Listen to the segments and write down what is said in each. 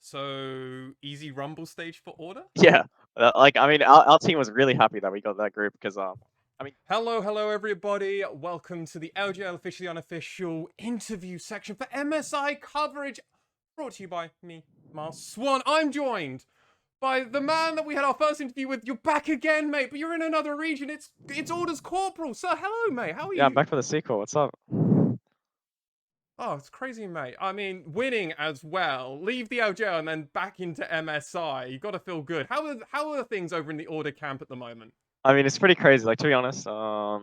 So easy rumble stage for order? Yeah, I mean, our team was really happy that we got that group because I mean, Hello, everybody. Welcome to the LJL officially unofficial interview section for MSI coverage. Brought to you by me, Miles Swan. I'm joined by the man that we had our first interview with. You're back again, mate, but you're in another region. It's Orders Corporal. Sir, hello, mate. How are yeah, I'm you? back for the sequel. What's up? Oh, it's crazy, mate. I mean, winning as well. Leave the LJL and then back into MSI. You got to feel good. How are things over in the Order camp at the moment? I mean, it's pretty crazy. Like to be honest, I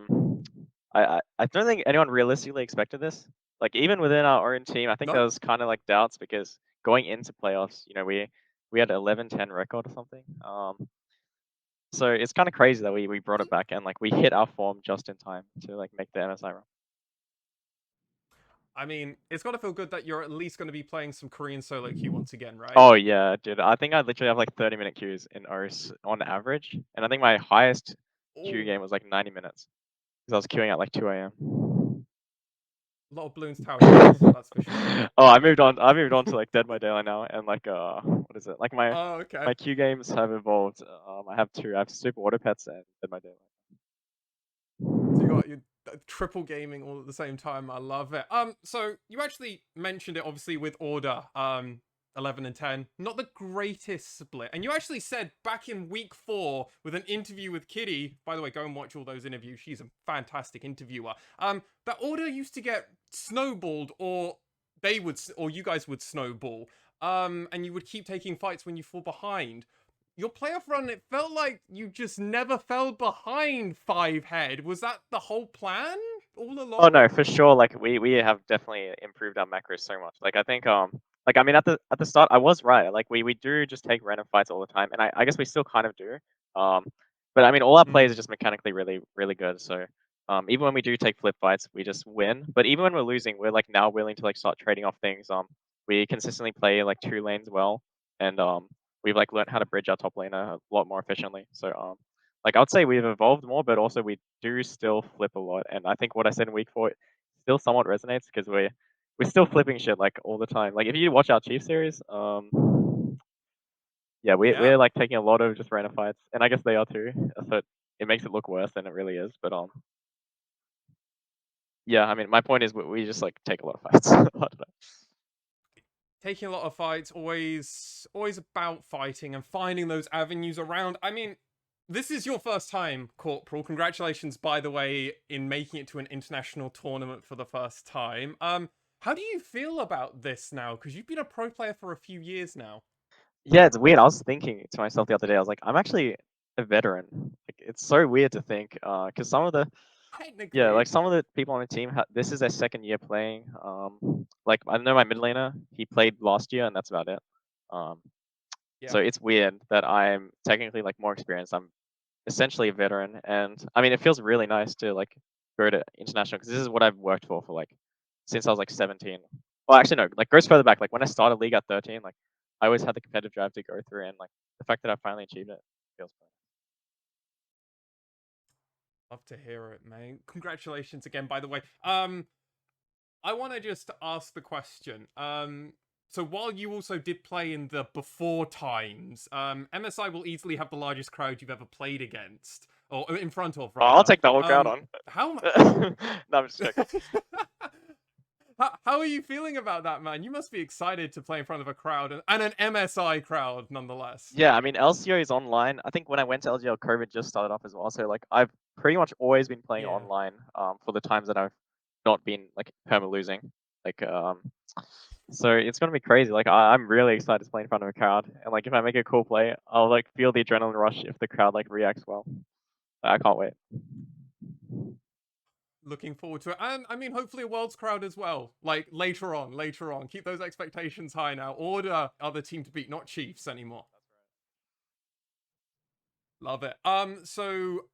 don't think anyone realistically expected this. Like even within our own team, I think there No? was kind of like doubts because going into playoffs, we had 11-10 record or something. So it's kind of crazy that we brought it back and like we hit our form just in time to like make the MSI run. I mean, it's got to feel good that you're at least going to be playing some Korean solo queue once again, right? Oh yeah, dude. I think I literally have like 30-minute queues in OS on average, and I think my highest queue Oh, game was like 90 minutes because I was queuing at like 2 a.m. a lot of balloons, tower defense, that's for sure. Oh, I moved on. I moved on to like Dead by Daylight now, and like what is it? Like Oh, okay. my queue games have evolved. I have two. I have Super Auto Pets and Dead by Daylight. So you got your triple gaming all at the same time. I love it. So you actually mentioned it obviously with Order 11 and 10. Not the greatest split. And you actually said back in week 4 with an interview with Kitty, by the way, go and watch all those interviews. She's a fantastic interviewer. That Order used to get snowballed or you guys would snowball. And you would keep taking fights when you fall behind. Your playoff run, it felt like you just never fell behind 5 head. Was that the whole plan all Oh along? no, for sure. Like we have definitely improved our macros so much. Like I think like I mean at the start I was right. Like we do just take random fights all the time, and I guess we still kind of do. Um, but I mean all our players are Mm. just mechanically really good. So even when we do take flip fights, we just win. But even when we're losing, we're like now willing to like start trading off things. We consistently play like 2 lanes well, and we've like learned how to bridge our top lane a lot more efficiently. So like I would say we've evolved more, but also we do still flip a lot. And I think what I said in week 4 still somewhat resonates because we're still flipping shit like all the time. Like if you watch our Chief series, yeah, Yeah. we're like taking a lot of just random fights, and I guess they are too. So it makes it look worse than it really is. But yeah, I mean my point is we just like take a lot of fights. I don't know. Taking a lot of fights, always about fighting and finding those avenues around. I mean, this is your first time, Corporal. Congratulations, by the way, in making it to an international tournament for the first time. How do you feel about this now? Because you've been a pro player for a few years now. Yeah, it's weird. I was thinking to myself the other day. I was like, I'm actually a veteran. Like, it's so weird to think, because some of the yeah, Technically, like some of the people on the team, this is their second year playing. Like I know my mid laner, he played last year, and that's about it. Um, yeah. so it's weird that I'm technically like more experienced. I'm essentially a veteran, and I mean, it feels really nice to like go to international because this is what I've worked for like since I was like 17. Well, actually, no, like goes further back. Like when I started league at 13, like I always had the competitive drive to go through, and like the fact that I finally achieved it feels great. Love to hear it, man. Congratulations again, by the way. I want to just ask the question. So while you also did play in the before times, MSI will easily have the largest crowd you've ever played against, or in front of, I'll rather. take the whole crowd on. How No, I'm just joking. how are you feeling about that, man? You must be excited to play in front of a crowd and an MSI crowd, nonetheless. Yeah, I mean LCO is online. I think when I went to LGL, COVID just started off as well. So like I've pretty much always been playing Yeah. online for the times that I've not been like perma losing. Like so it's gonna be crazy. Like I'm really excited to play in front of a crowd, and like if I make a cool play, I'll like feel the adrenaline rush if the crowd like reacts well. I can't wait. Looking forward to it. And I mean, hopefully a world's crowd as well. Like later on. Keep those expectations high now. Order other team to beat, not Chiefs anymore. Love it. So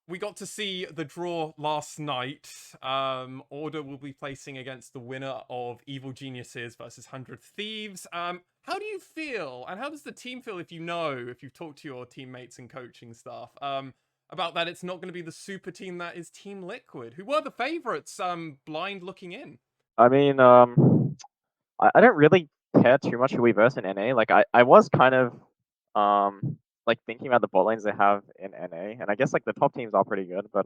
we got to see the draw last night. Order will be placing against the winner of Evil Geniuses versus 100 Thieves. How do you feel, and how does the team feel if you've talked to your teammates and coaching staff, about that it's not going to be the super team that is Team Liquid, who were the favorites, blind looking in? I mean, I don't really. care too much who we verse in NA. Like I was kind of like thinking about the bot lanes they have in NA, and I guess like the top teams are pretty good, but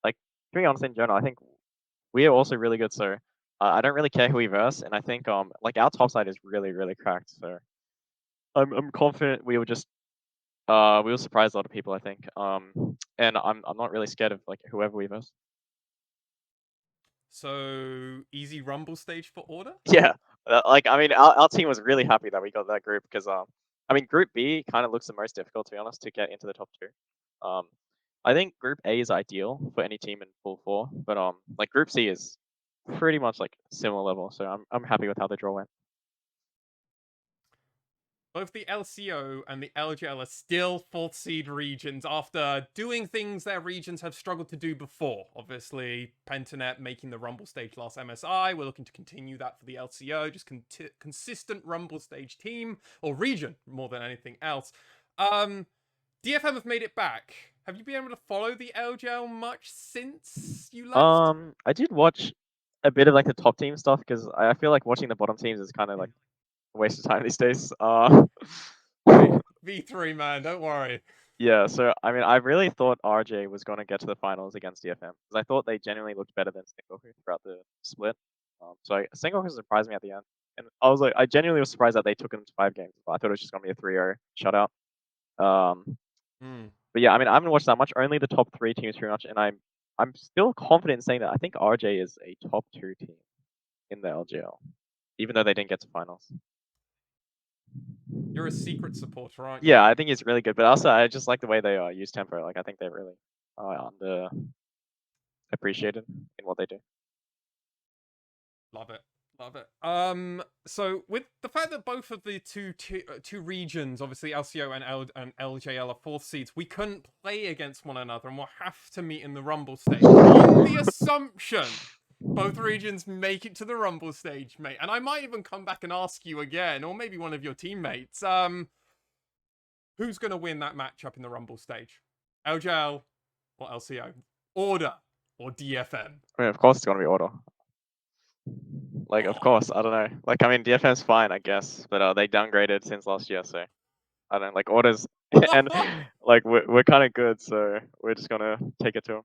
like to be honest in general, I think we are also really good. So I don't really care who we verse, and I think like our top side is really cracked. So I'm confident we will just we will surprise a lot of people. I think and I'm not really scared of like whoever we verse. So easy rumble stage for order. Yeah, like I mean, our team was really happy that we got that group because I mean, Group B kind of looks the most difficult to be honest to get into the top two. Um, I think Group A is ideal for any team in full four, but like Group C is pretty much like similar level, so I'm happy with how the draw went. Both the LCO and the LJL are still fourth seed regions after doing things their regions have struggled to do before. Obviously, Pentanet making the Rumble stage last MSI. We're looking to continue that for the LCO. Just consistent Rumble stage team or region more than anything else. DFM have made it back. Have you been able to follow the LJL much since you left? I did watch a bit of like the top team stuff because I feel like watching the bottom teams is kind of like a waste of time these days. Hey, V3 man, don't worry. Yeah, so I mean, I really thought RJ was going to get to the finals against DFM because I thought they genuinely looked better than Sengoku throughout the split. Sengoku surprised me at the end, and I was like, I genuinely was surprised that they took him to 5 games. But I thought it was just going to be a 3-0 shutout. Hmm. But yeah, I mean, I haven't watched that much. Only the top 3 teams pretty much, and I'm still confident in saying that I think RJ is a top 2 team in the LGL, even though they didn't get to finals. You're a secret supporter, aren't you? Yeah, I think he's really good, but also I just like the way they use tempo. Like I think they really under appreciated in what they do. Love it. Love it. So with the fact that both of the two regions, obviously LCO and LJL are fourth seeds, we couldn't play against one another and we'll have to meet in the Rumble stage. On the assumption both regions make it to the Rumble stage, mate. And I might even come back and ask you again, or maybe one of your teammates, who's gonna win that matchup in the Rumble stage? LJL or LCO? Order or DFM? I mean, of course it's gonna be Order. Like, of Oh. course, I don't know. Like, I mean, DFM's fine, I guess, but they downgraded since last year, so I don't like Orders, and like we're kind of good, so we're just gonna take it to them.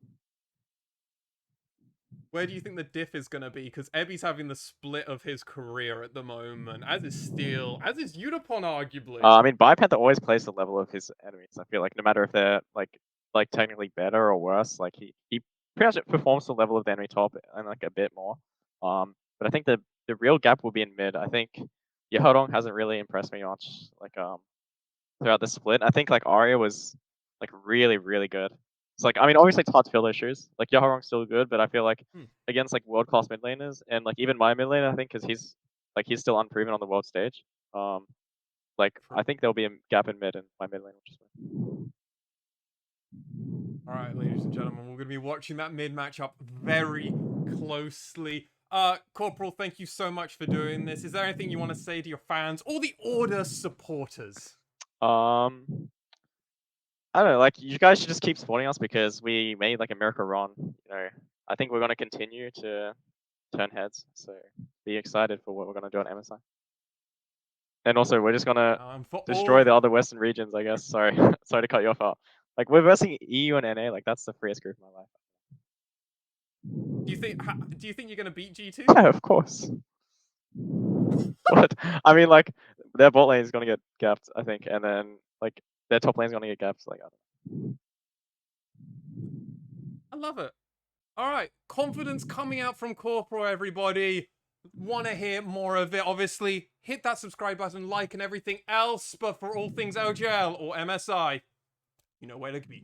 Where do you think the diff is going to be? Because Ebby's having the split of his career at the moment, as is Steel, as is Unipon, arguably. I mean, Bipanther always plays the level of his enemies. I feel like no matter if they're like technically better or worse, like he pretty much performs the level of the enemy top and like a bit more. But I think the real gap will be in mid. I think Yehodong hasn't really impressed me much like throughout the split. I think like Arya was like really good. It's like I mean obviously it's hard to fill those shoes. Like Yehodong's still good, but I feel like against like world class mid laners and like even my mid laner, I think because he's still unproven on the world stage. Like I True. think there'll be a gap in mid and my mid lane will just win. All right, ladies and gentlemen, we're going to be watching that mid matchup very closely. Corporal, thank you so much for doing this. Is there anything you want to say to your fans or the Order supporters? I don't know, like you guys should just keep supporting us because we made like a miracle run. You know, I think we're gonna continue to turn heads. So be excited for what we're gonna do on MSI. And also, we're just gonna For destroy all, the other Western regions, I guess. Sorry, sorry to cut you off. Out. Like we're versing EU and NA. Like that's the freest group in my life. do you think you're going to beat G2? Yeah, of course. What? I mean, like their bot lane is gonna get gapped, I think, and then like their top lane is gonna get gapped. Like I don't know. I love it. All right, confidence coming out from Corporal, everybody. Want to hear more of it, obviously. Hit that subscribe button, like, and everything else. But for all things LJL or MSI, you know where to be.